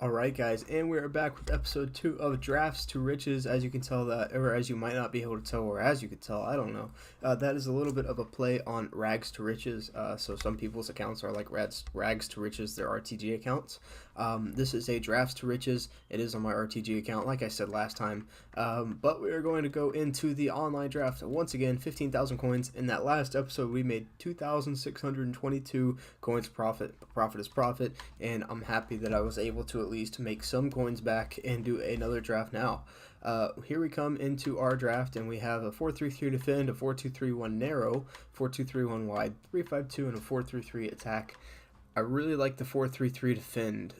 Alright guys, and we are back with episode 2 of Drafts to Riches. As you can tell that, or as you might not be able to tell, or as you could tell, I don't know. That is a little bit of a play on Rags to Riches. So some people's accounts are like Rags to Riches, their RTG accounts. This is a Drafts to Riches. It is on my RTG account, like I said last time. But we are going to go into the online draft. Once again, 15,000 coins. In that last episode, we made 2,622 coins profit. Profit is profit, and I'm happy that I was able to at least make some coins back and do another draft now. Here we come into our draft, and we have a 4-3-3 defend, a 4-2-3-1 narrow, 4-2-3-1 wide, 3-5-2, and a 4-3-3 attack. I really like the 4-3-3 defend.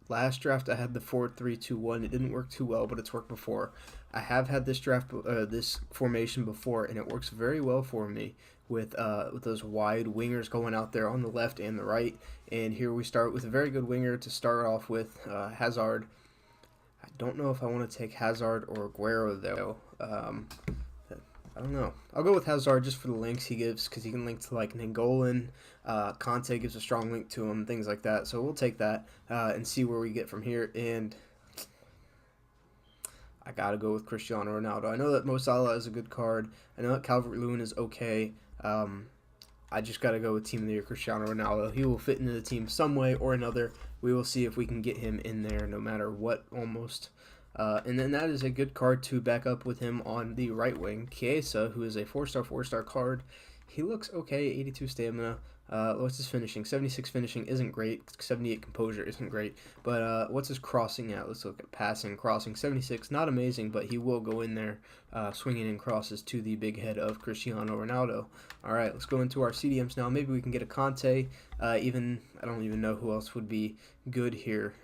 Last draft I had the 4-3-2-1. It didn't work too well, but it's worked before. I have had this this formation before, and it works very well for me with those wide wingers going out there on the left and the right. And here we start with a very good winger to start off with, Hazard. I don't know if I want to take Hazard or Aguero though. I don't know. I'll go with Hazard just for the links he gives, because he can link to like Nangolan. Conte gives a strong link to him, things like that. So we'll take that and see where we get from here. And I gotta go with Cristiano Ronaldo. I know that Mo Salah is a good card. I know that Calvert-Lewin is okay. I just gotta go with Team of the Year Cristiano Ronaldo. He will fit into the team some way or another. We will see if we can get him in there no matter what, almost. And then that is a good card to back up with him on the right wing. Chiesa, who is a 4-star card. He looks okay, 82 stamina. What's his finishing? 76 finishing isn't great. 78 composure isn't great. But what's his crossing at? Let's look at passing. Crossing, 76. Not amazing, but he will go in there swinging in crosses to the big head of Cristiano Ronaldo. All right, let's go into our CDMs now. Maybe we can get a Conte. I don't even know who else would be good here.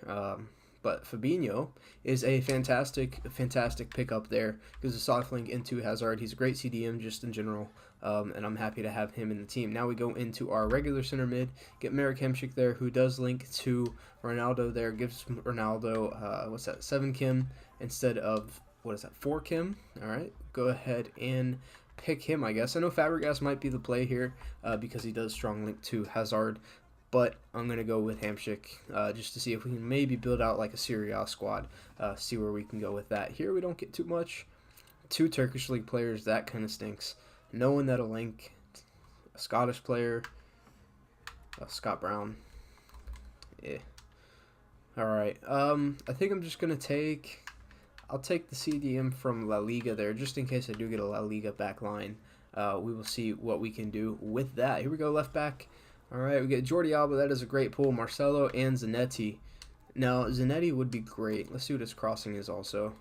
But Fabinho is a fantastic pickup there. Gives a soft link into Hazard. He's a great CDM just in general, and I'm happy to have him in the team. Now we go into our regular center mid. Get Marek Hamšík there, who does link to Ronaldo there. Gives Ronaldo, 7 Kim instead of, 4 Kim? All right, go ahead and pick him, I guess. I know Fabregas might be the play here because he does strong link to Hazard. But I'm going to go with Hamšík just to see if we can maybe build out like a Serie A squad, see where we can go with that. Here we don't get too much. 2 Turkish League players, that kind of stinks. No one that'll link. A Scottish player, Scott Brown. Yeah. Alright, I think I'm just going to I'll take the CDM from La Liga there, just in case I do get a La Liga back line. We will see what we can do with that. Here we go, left back. All right, we get Jordi Alba. That is a great pull. Marcelo and Zanetti. Now, Zanetti would be great. Let's see what his crossing is also.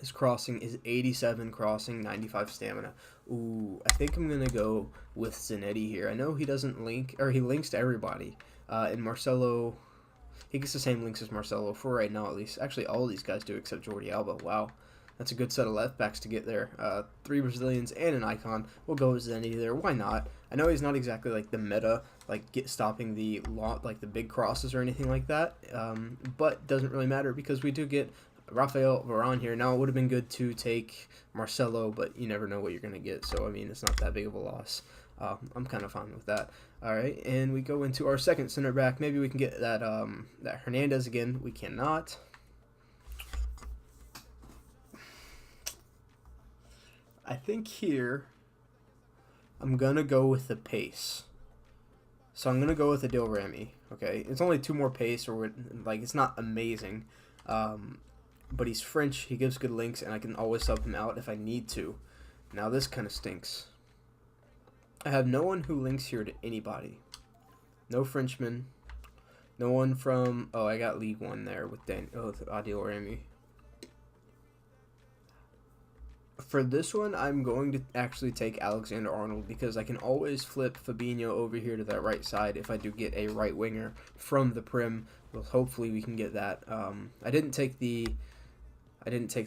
His crossing is 87 crossing, 95 stamina. Ooh, I think I'm going to go with Zanetti here. I know he doesn't link, or he links to everybody. And Marcelo, he gets the same links as Marcelo for right now at least. Actually, all of these guys do except Jordi Alba. Wow. That's a good set of left backs to get there. 3 Brazilians and an icon. We'll go with Zanetti there. Why not? I know he's not exactly like the meta, like stopping the the big crosses or anything like that. But doesn't really matter because we do get Rafael Varane here. Now it would have been good to take Marcelo, but you never know what you're gonna get. So I mean, it's not that big of a loss. I'm kind of fine with that. All right, and we go into our second center back. Maybe we can get that that Hernandez again. We cannot. I think here I'm going to go with the pace. So I'm going to go with the Dil Remy, okay? It's only 2 more pace, or like it's not amazing. But he's French, he gives good links, and I can always sub him out if I need to. Now this kind of stinks. I have no one who links here to anybody. No Frenchman. No one from, I got League 1 there with Dil Remy. For this one, I'm going to actually take Alexander-Arnold because I can always flip Fabinho over here to that right side if I do get a right winger from the Prim. Well, hopefully we can get that. I didn't take the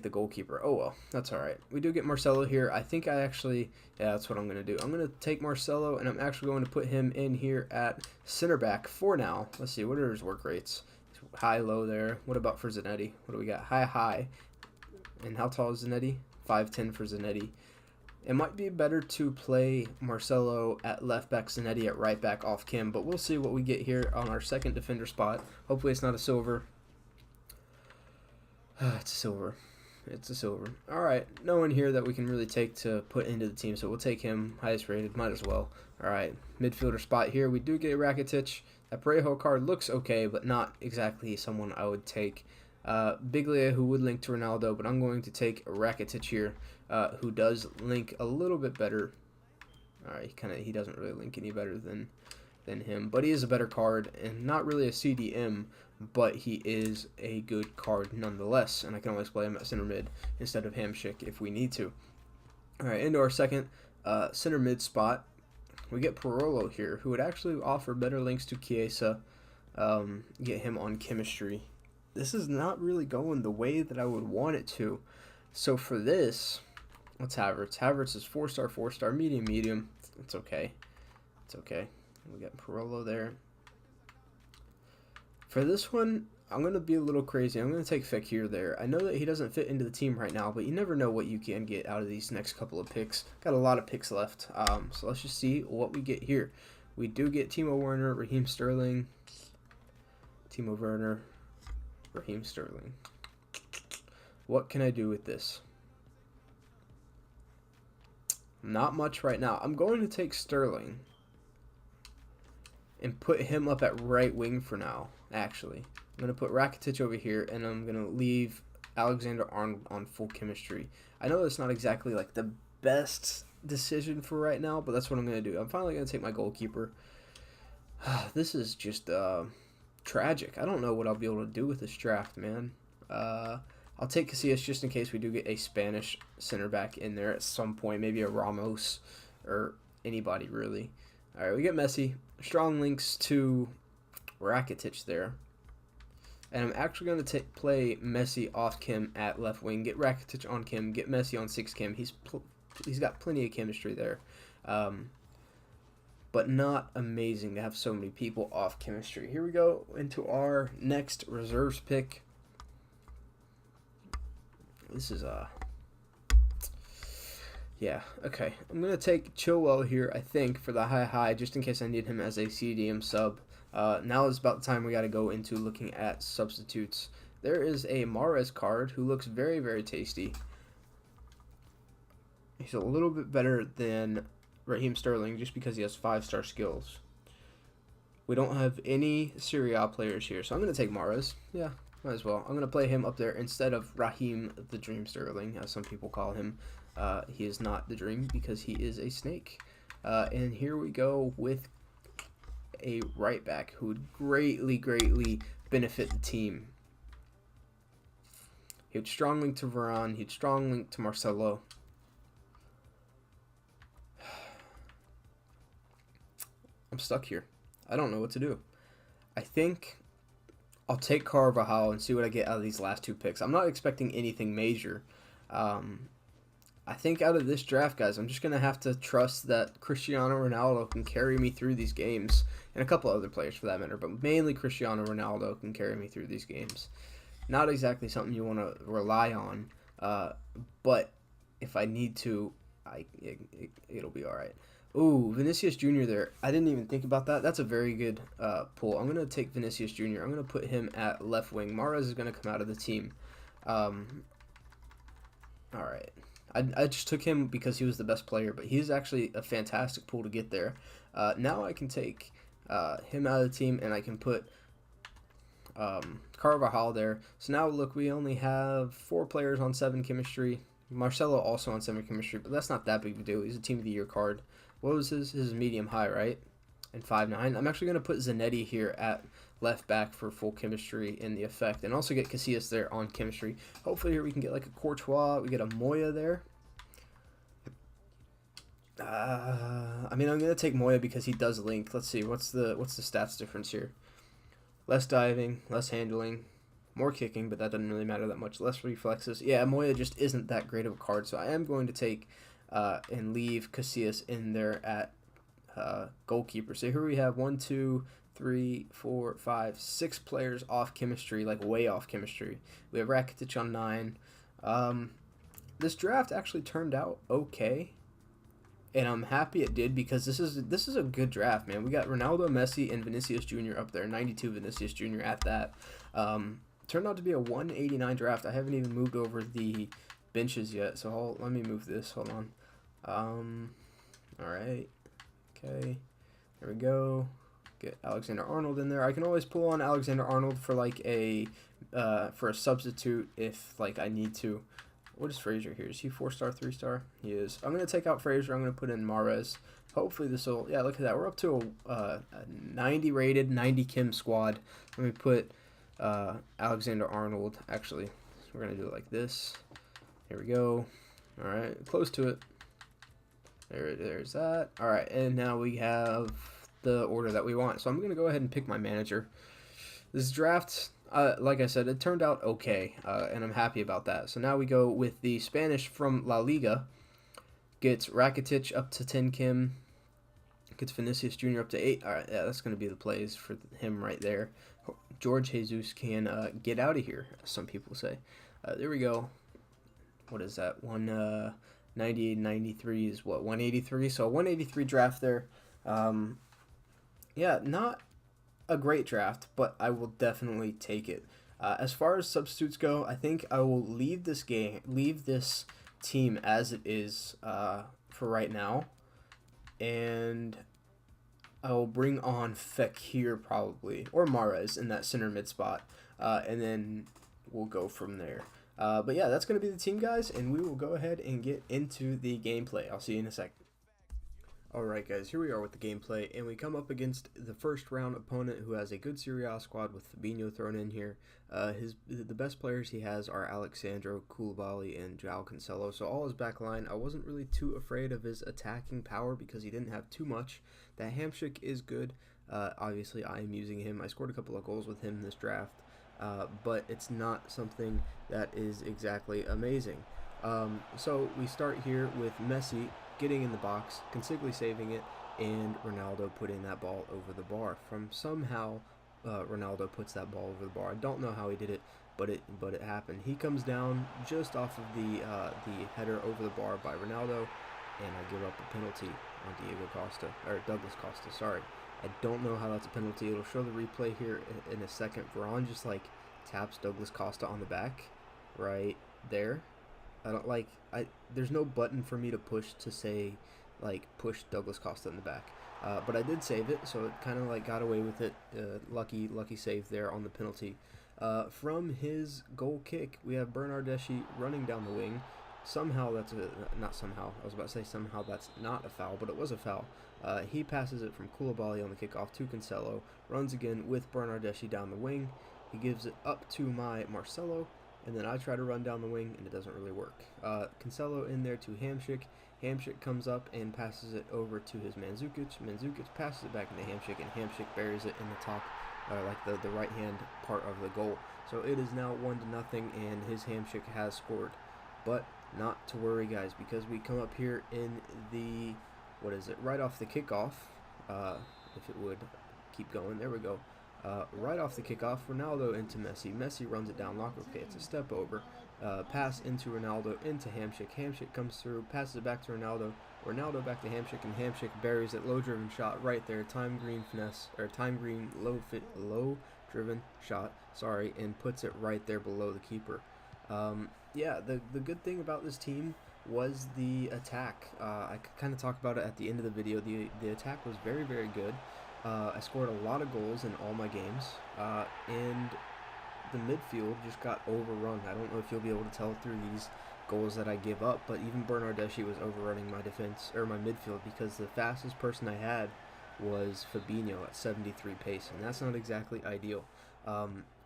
goalkeeper. Oh well, that's all right. We do get Marcelo here. I think that's what I'm going to do. I'm going to take Marcelo, and I'm actually going to put him in here at center back for now. Let's see, what are his work rates? High, low there. What about for Zanetti? What do we got? High, high. And how tall is Zanetti? 5'10" for Zanetti. It might be better to play Marcelo at left back, Zanetti at right back off Kim, but we'll see what we get here on our second defender spot. Hopefully it's not a silver. It's a silver. It's a silver. All right, no one here that we can really take to put into the team, so we'll take him. Highest rated, might as well. All right, midfielder spot here. We do get Rakitic. That Parejo card looks okay, but not exactly someone I would take. Biglia, who would link to Ronaldo, but I'm going to take Rakitic here, who does link a little bit better. All right, he doesn't really link any better than him, but he is a better card and not really a CDM, but he is a good card nonetheless, and I can always play him at center mid instead of Hamsik if we need to. All right, into our second center mid spot, we get Parolo here, who would actually offer better links to Chiesa, get him on chemistry. This is not really going the way that I would want it to, so for this, what's Havertz? Havertz is 4-star, 4-star, medium, medium. It's okay. It's okay. We got Parolo there. For this one, I'm going to be a little crazy. I'm going to take Fekir there. I know that he doesn't fit into the team right now, but you never know what you can get out of these next couple of picks. Got a lot of picks left. So let's just see what we get here. We do get Timo Werner, Raheem Sterling. Timo Werner, Raheem Sterling. What can I do with this? Not much right now. I'm going to take Sterling and put him up at right wing for now, actually. I'm going to put Rakitic over here, and I'm going to leave Alexander-Arnold on full chemistry. I know that's not exactly like the best decision for right now, but that's what I'm going to do. I'm finally going to take my goalkeeper. This is just tragic. I don't know what I'll be able to do with this draft, man. I'll take Casillas just in case we do get a Spanish center back in there at some point, maybe a Ramos or anybody really. All right, we get Messi. Strong links to Rakitic there. And I'm actually going to play Messi off Kim at left wing, get Rakitic on Kim, get Messi on 6 Kim. He's got plenty of chemistry there. But not amazing to have so many people off chemistry. Here we go into our next reserves pick. This is yeah, okay. I'm going to take Chilwell here, I think, for the high, just in case I need him as a CDM sub. Now is about the time we got to go into looking at substitutes. There is a Mahrez card who looks very, very tasty. He's a little bit better than Raheem Sterling just because he has 5-star skills. We don't have any Serie A players here, so I'm going to take Mahrez. Yeah, might as well. I'm going to play him up there instead of Raheem the Dream Sterling, as some people call him. He is not the Dream because he is a snake. And here we go with a right back who would greatly, greatly benefit the team. He would strong link to Varane. He'd strong link to Marcelo. I'm stuck here. I don't know what to do. I think I'll take Carvajal and see what I get out of these last 2 picks. I'm not expecting anything major. I think out of this draft, guys, I'm just going to have to trust that Cristiano Ronaldo can carry me through these games, and a couple other players for that matter, but mainly Cristiano Ronaldo can carry me through these games. Not exactly something you want to rely on, but if I need to, it'll be all right. Ooh, Vinicius Jr. there. I didn't even think about that. That's a very good pull. I'm going to take Vinicius Jr. I'm going to put him at left wing. Mahrez is going to come out of the team. All right. I just took him because he was the best player, but he's actually a fantastic pull to get there. Now I can take him out of the team, and I can put Carvajal there. So now, look, we only have 4 players on 7 chemistry. Marcelo also on 7 chemistry, but that's not that big of a deal. He's a Team of the Year card. What was his? His medium high, right? And 5'9". I'm actually going to put Zanetti here at left back for full chemistry in the effect, and also get Casillas there on chemistry. Hopefully here we can get like a Courtois. We get a Moya there. I mean, I'm going to take Moya because he does link. Let's see, what's the stats difference here? Less diving, less handling, more kicking, but that doesn't really matter that much. Less reflexes. Yeah, Moya just isn't that great of a card, so I am going to take and leave Casillas in there at goalkeeper. So here we have 1, 2, 3, 4, 5, 6 players off chemistry, like way off chemistry. We have Rakitic on 9. This draft actually turned out okay, and I'm happy it did because this is a good draft, man. We got Ronaldo, Messi, and Vinicius Jr. up there. 92 Vinicius Jr. at that. Turned out to be a 189 draft. I haven't even moved over the benches yet, so let me move this. Hold on. All right. Okay. There we go. Get Alexander Arnold in there. I can always pull on Alexander Arnold for like a substitute if like I need to. What is Frazier here? Is he 4-star, 3-star? He is. I'm gonna take out Frazier. I'm gonna put in Mahrez. Hopefully this will. Yeah, look at that. We're up to a 90 rated, 90 Kim squad. Let me put Alexander Arnold. Actually, we're gonna do it like this. Here we go. All right, close to it. There's that. All right, and now we have the order that we want. So I'm gonna go ahead and pick my manager. This draft, like I said, it turned out okay, and I'm happy about that. So now we go with the Spanish from La Liga. Gets Rakitic up to 10 Kim. Gets Vinicius Jr. up to 8. All right, yeah, that's going to be the plays for him right there. George Jesus can get out of here, as some people say. There we go. What is that? 198, 93 is what? 183. So a 183 draft there. Yeah, not a great draft, but I will definitely take it. As far as substitutes go, I think I will leave this team as it is for right now, and I will bring on Fekir probably, or Mahrez in that center mid spot, and then we'll go from there. But yeah, that's going to be the team, guys, and we will go ahead and get into the gameplay. I'll see you in a second. Alright guys, here we are with the gameplay, and we come up against the first round opponent who has a good Serie A squad with Fabinho thrown in here. The best players he has are Alexandro, Koulibaly, and João Cancelo, so all his back line. I wasn't really too afraid of his attacking power because he didn't have too much. That Hamsik is good. Obviously I am using him. I scored a couple of goals with him in this draft, but it's not something that is exactly amazing. So we start here with Messi getting in the box, Consigli saving it, and Ronaldo putting that ball over the bar. Somehow Ronaldo puts that ball over the bar. I don't know how he did it, but it happened. He comes down just off of the header over the bar by Ronaldo, and I give up a penalty on Douglas Costa. Sorry, I don't know how that's a penalty. It'll show the replay here in a second. Varane just like taps Douglas Costa on the back, right there. There's no button for me to push to say, like, push Douglas Costa in the back. But I did save it, so it kind of, like, got away with it. Lucky save there on the penalty. From his goal kick, we have Bernardeschi running down the wing. Somehow that's not somehow. I was about to say somehow that's not a foul, but it was a foul. He passes it from Koulibaly on the kickoff to Cancelo. Runs again with Bernardeschi down the wing. He gives it up to my Marcelo. And then I try to run down the wing, and it doesn't really work. Cancelo in there to Hamsik. Hamsik comes up and passes it over to his Mandzukic. Mandzukic passes it back into Hamsik, and Hamsik buries it in the top, like the right-hand part of the goal. So it is now 1-0, and his Hamsik has scored. But not to worry, guys, because we come up here in the, right off the kickoff. If it would keep going, there we go. Right off the kickoff, Ronaldo into Messi. Messi runs it down. Okay, it's a step over. Pass into Ronaldo, into Hamsik. Hamsik comes through, passes it back to Ronaldo. Ronaldo back to Hamsik, and Hamsik buries it. Low-driven shot right there. Time green low-driven shot. Sorry, and puts it right there below the keeper. Yeah, the good thing about this team was the attack. I could kind of talk about it at the end of the video. The attack was very, very good. I scored a lot of goals in all my games, and the midfield just got overrun. I don't know if you'll be able to tell through these goals that I give up, but even Bernardeschi was overrunning my defense, or my midfield, because the fastest person I had was Fabinho at 73 pace, and that's not exactly ideal.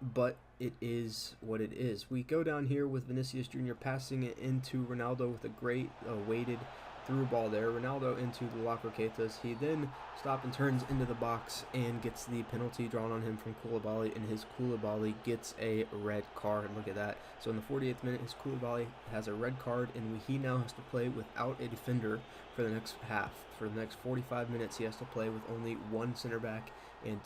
But it is what it is. We go down here with Vinicius Jr. passing it into Ronaldo with a great weighted through ball there. Ronaldo into the La Croquetas. He then stops and turns into the box and gets the penalty drawn on him from Koulibaly, and his Koulibaly gets a red card. Look at that. So in the 48th minute, his Koulibaly has a red card, and he now has to play without a defender for the next half. For the next 45 minutes, he has to play with only one center back and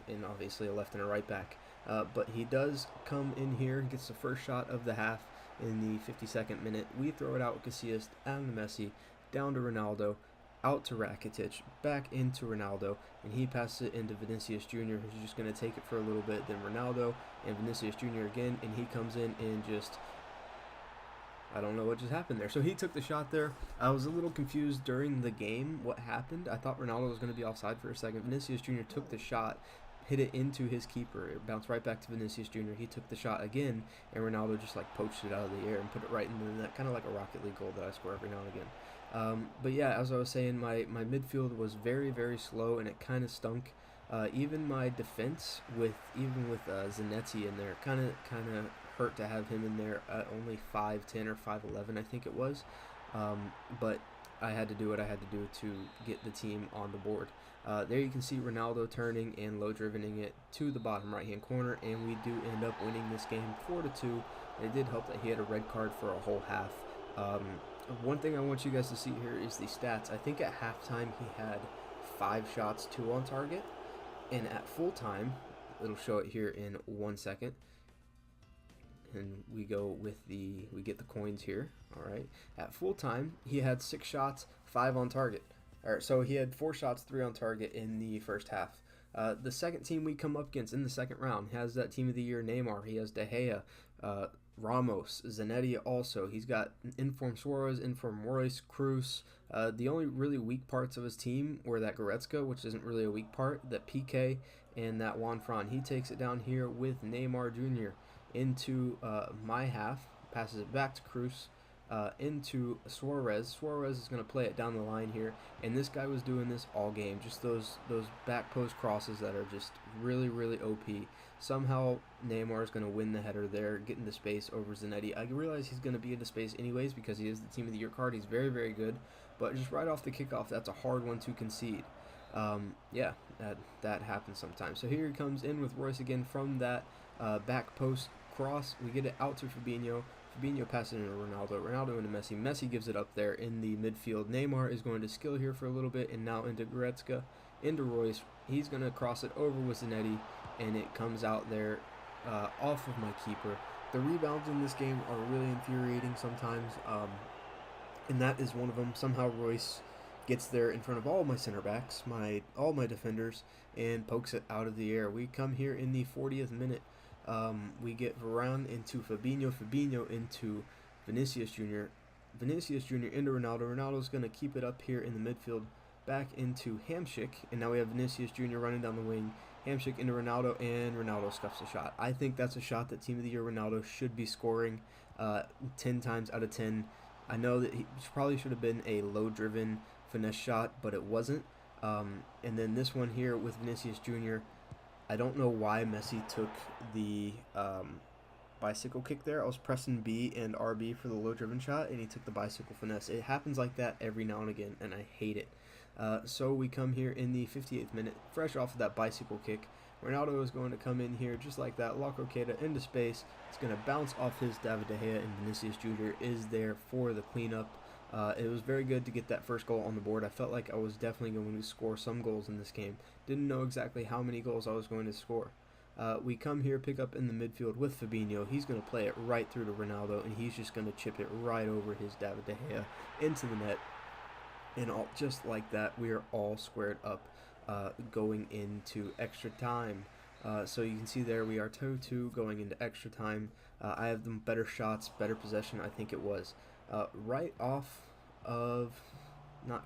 and obviously a left and a right back. But he does come in here, gets the first shot of the half in the 52nd minute. We throw it out with Casillas down to Messi, down to Ronaldo. out to Rakitic, back into Ronaldo, and he passes it into Vinicius Jr., who's just going to take it for a little bit. Then Ronaldo and Vinicius Jr. again, and he comes in and just, I don't know what just happened there. So he took the shot there. I was a little confused during the game what happened. I thought Ronaldo was going to be offside for a second. Vinicius Jr. took the shot, hit it into his keeper. It bounced right back to Vinicius Jr. He took the shot again, and Ronaldo just like poached it out of the air and put it right into the net, kind of like a Rocket League goal that I score every now and again. But yeah, as I was saying, my midfield was very, very slow, and it kind of stunk. Even my defense, with Zanetti in there, kind of hurt to have him in there at only 5'10" or 5'11", I think it was. But I had to do what I had to do to get the team on the board. There you can see Ronaldo turning and low-drivening it to the bottom right-hand corner, and we do end up winning this game 4-2. It did help that he had a red card for a whole half. One thing I want you guys to see here is the stats. I think at halftime he had 5 shots, 2 on target, and at full time, it'll show it here in 1 second. And we get the coins here. All right. At full time, he had 6 shots, 5 on target. All right, so he had 4 shots, 3 on target in the first half. The second team we come up against in the second round has that team of the year Neymar. He has De Gea, Ramos, Zanetti also. He's got informed Suarez, informed Royce, Cruz. The only really weak parts of his team were that Goretzka, which isn't really a weak part, that PK, and that Juan Fran. He takes it down here with Neymar Jr. into my half, passes it back to Cruz, into Suarez. Suarez is going to play it down the line here, and this guy was doing this all game. Just those back post crosses that are just really, really OP. Somehow Neymar is going to win the header there, get into space over Zanetti. I realize he's going to be into space anyways because he is the Team of the Year card. He's very, very good, but just right off the kickoff, that's a hard one to concede. Yeah, that happens sometimes. So here he comes in with Royce again from that back post cross. We get it out to Fabinho. Fabinho passes into Ronaldo. Ronaldo into Messi. Messi gives it up there in the midfield. Neymar is going to skill here for a little bit, and now into Goretzka, into Royce. He's going to cross it over with Zanetti, and it comes out there off of my keeper. The rebounds in this game are really infuriating sometimes, and that is one of them. Somehow Royce gets there in front of all my center backs, all my defenders, and pokes it out of the air. We come here in the 40th minute. We get Varane into Fabinho, Fabinho into Vinicius Jr., Vinicius Jr. into Ronaldo. Ronaldo's going to keep it up here in the midfield, back into Hamsik, and now we have Vinicius Jr. running down the wing. Hamsik into Ronaldo, and Ronaldo scuffs a shot. I think that's a shot that Team of the Year Ronaldo should be scoring 10 times out of 10. I know that he probably should have been a low-driven finesse shot, but it wasn't. And then this one here with Vinicius Jr., I don't know why Messi took the bicycle kick there. I was pressing B and RB for the low-driven shot, and he took the bicycle finesse. It happens like that every now and again, and I hate it. So we come here in the 58th minute, fresh off of that bicycle kick. Ronaldo is going to come in here just like that. Loco Keita into space. It's going to bounce off his David De Gea, and Vinicius Jr. is there for the cleanup. It was very good to get that first goal on the board. I felt like I was definitely going to score some goals in this game. Didn't know exactly how many goals I was going to score. We come here, pick up in the midfield with Fabinho. He's going to play it right through to Ronaldo, and he's just going to chip it right over his David De Gea into the net. And just like that, we are all squared up going into extra time. So you can see there we are 2-2 going into extra time. I have the better shots, better possession, I think it was. Right off of, not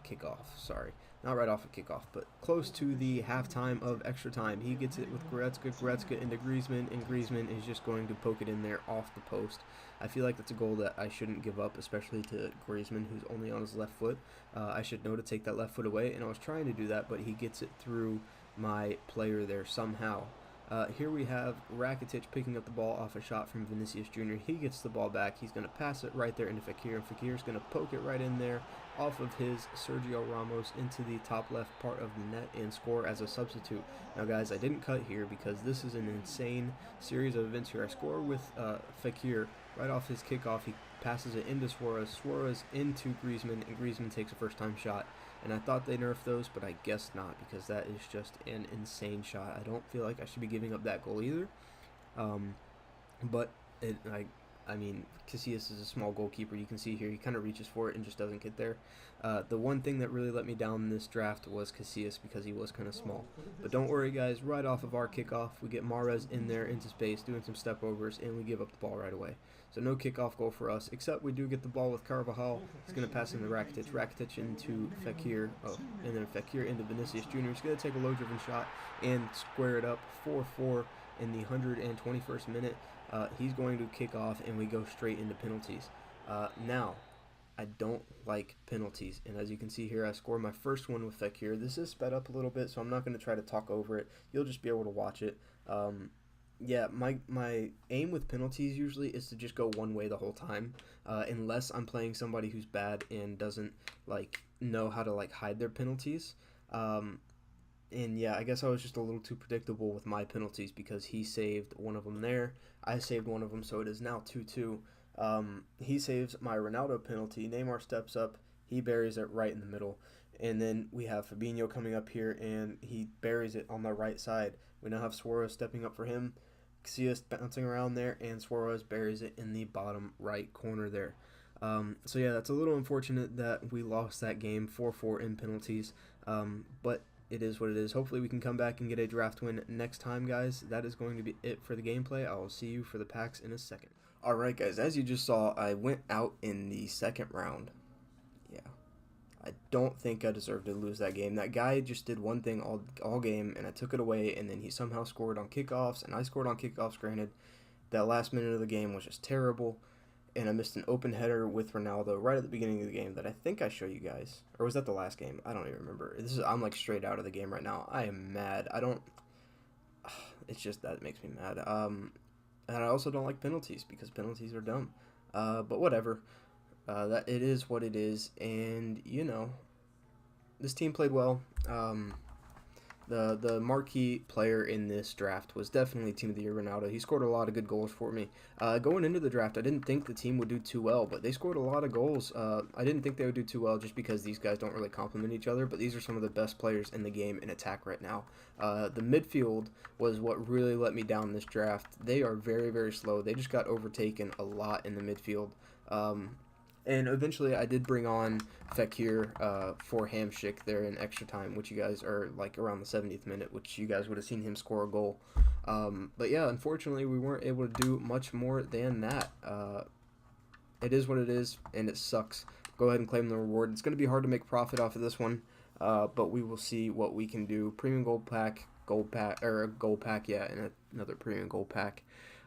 right off of kickoff, but close to the halftime of extra time. He gets it with Goretzka into Griezmann, and Griezmann is just going to poke it in there off the post. I feel like that's a goal that I shouldn't give up, especially to Griezmann, who's only on his left foot. I should know to take that left foot away, and I was trying to do that, but he gets it through my player there somehow. Here we have Rakitic picking up the ball off a shot from Vinicius Jr. He gets the ball back. He's going to pass it right there into Fekir, and Fekir's going to poke it right in there off of his Sergio Ramos into the top left part of the net and score as a substitute. Now, guys, I didn't cut here because this is an insane series of events here. I score with Fekir right off his kickoff. He passes it into Suarez into Griezmann, and Griezmann takes a first-time shot. And I thought they nerfed those, but I guess not, because that is just an insane shot. I don't feel like I should be giving up that goal either. But I mean, Casillas is a small goalkeeper. You can see here he kind of reaches for it and just doesn't get there. The one thing that really let me down in this draft was Casillas because he was kind of small. But don't worry, guys. Right off of our kickoff, we get Mahrez in there into space doing some step overs, and we give up the ball right away. So no kickoff goal for us, except we do get the ball with Carvajal. He's going to pass into Rakitic. Rakitic into Fekir. Oh, and then Fekir into Vinicius Jr. He's going to take a low-driven shot and square it up 4-4 in the 121st minute. He's going to kick off, and we go straight into penalties. Now, I don't like penalties, and as you can see here, I scored my first one with Fekir. This is sped up a little bit, so I'm not going to try to talk over it. You'll just be able to watch it. Yeah, my aim with penalties usually is to just go one way the whole time, unless I'm playing somebody who's bad and doesn't know how to hide their penalties. And yeah, I guess I was just a little too predictable with my penalties because he saved one of them there. I saved one of them, so it is now 2-2. He saves my Ronaldo penalty. Neymar steps up. He buries it right in the middle. And then we have Fabinho coming up here, and he buries it on the right side. We now have Suarez stepping up for him. Casillas bouncing around there, and Suarez buries it in the bottom right corner there. So yeah, that's a little unfortunate that we lost that game 4-4 in penalties. But it is what it is. Hopefully we can come back and get a draft win next time, guys. That is going to be it for the gameplay. I will see you for the packs in a second. Alright, guys, as you just saw, I went out in the second round. Yeah. I don't think I deserved to lose that game. That guy just did one thing all game, and I took it away, and then he somehow scored on kickoffs, and I scored on kickoffs, granted. That last minute of the game was just terrible, and I missed an open header with Ronaldo right at the beginning of the game that I think I showed you guys. Or was that the last game? I don't even remember. I'm straight out of the game right now. I am mad. It's just that makes me mad. And I also don't like penalties because penalties are dumb. But whatever. That it is what it is, and this team played well. The marquee player in this draft was definitely Team of the Year Ronaldo. He scored a lot of good goals for me. Going into the draft, I didn't think the team would do too well, but they scored a lot of goals. I didn't think they would do too well just because these guys don't really complement each other, but these are some of the best players in the game in attack right now. The midfield was what really let me down this draft. They are very, very slow. They just got overtaken a lot in the midfield. And eventually I did bring on Fekir for Hamsik there in extra time, which you guys are around the 70th minute, which you guys would have seen him score a goal. But yeah, unfortunately we weren't able to do much more than that. It is what it is, and it sucks. Go ahead and claim the reward. It's going to be hard to make profit off of this one, but we will see what we can do. Premium gold pack, yeah, and another premium gold pack.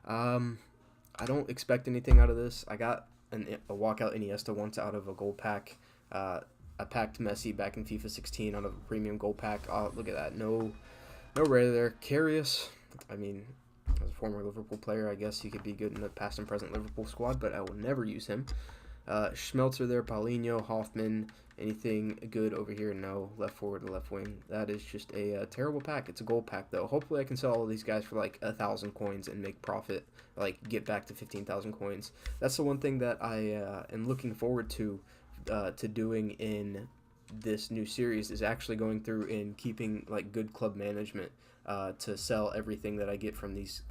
I don't expect anything out of this. I got a walkout Iniesta once out of a gold pack. I packed Messi back in FIFA 16 out of a premium gold pack. Oh, look at that. No rare there. Karius, I mean, as a former Liverpool player, I guess he could be good in the past and present Liverpool squad, but I will never use him. Schmelzer there, Paulinho, Hoffman, anything good over here? No. Left forward to left wing. That is just a terrible pack. It's a gold pack, though. Hopefully I can sell all these guys for 1,000 coins and make profit, get back to 15,000 coins. That's the one thing that I am looking forward to doing in this new series, is actually going through and keeping good club management to sell everything that I get from these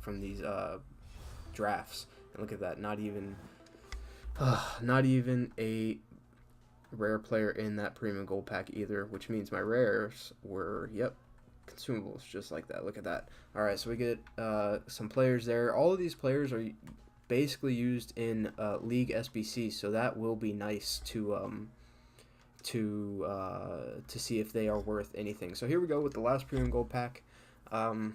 drafts. And look at that, not even a rare player in that premium gold pack either, which means my rares were, consumables, just like that. Look at that. Alright, so we get some players there. All of these players are basically used in League SBC, so that will be nice to see if they are worth anything. So here we go with the last premium gold pack. Man,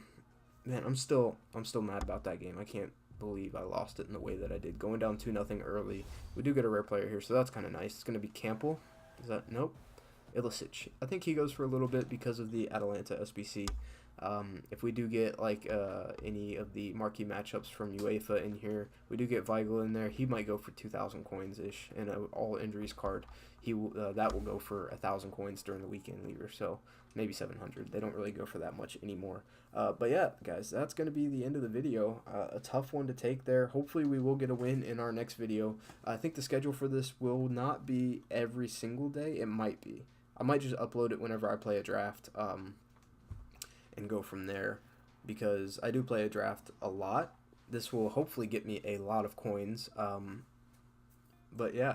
I'm still mad about that game. I can't believe I lost it in the way that I did, going down 2-0 early. We do get a rare player here, so that's kind of nice. It's going to be Campbell. Is that? Nope. Ilicic. I think he goes for a little bit because of the Atalanta SBC. If we do get any of the marquee matchups from UEFA in here, we do get Weigl in there. He might go for 2,000 coins ish, and an all injuries card. That will go for 1,000 coins during the weekend leader. So maybe 700. They don't really go for that much anymore. But yeah, guys, that's going to be the end of the video. A tough one to take there. Hopefully we will get a win in our next video. I think the schedule for this will not be every single day. It might be. I might just upload it whenever I play a draft and go from there, because I do play a draft a lot, this will hopefully get me a lot of coins. But yeah,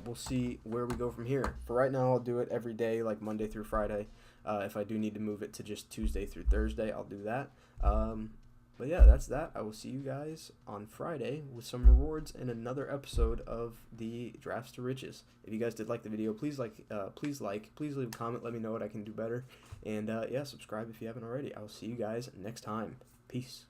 we'll see where we go from here. For right now, I'll do it every day, like Monday through Friday. If I do need to move it to just Tuesday through Thursday, I'll do that. But yeah, that's that. I will see you guys on Friday with some rewards and another episode of the Drafts to Riches. If you guys did like the video, please please leave a comment. Let me know what I can do better. And yeah, subscribe if you haven't already. I will see you guys next time. Peace.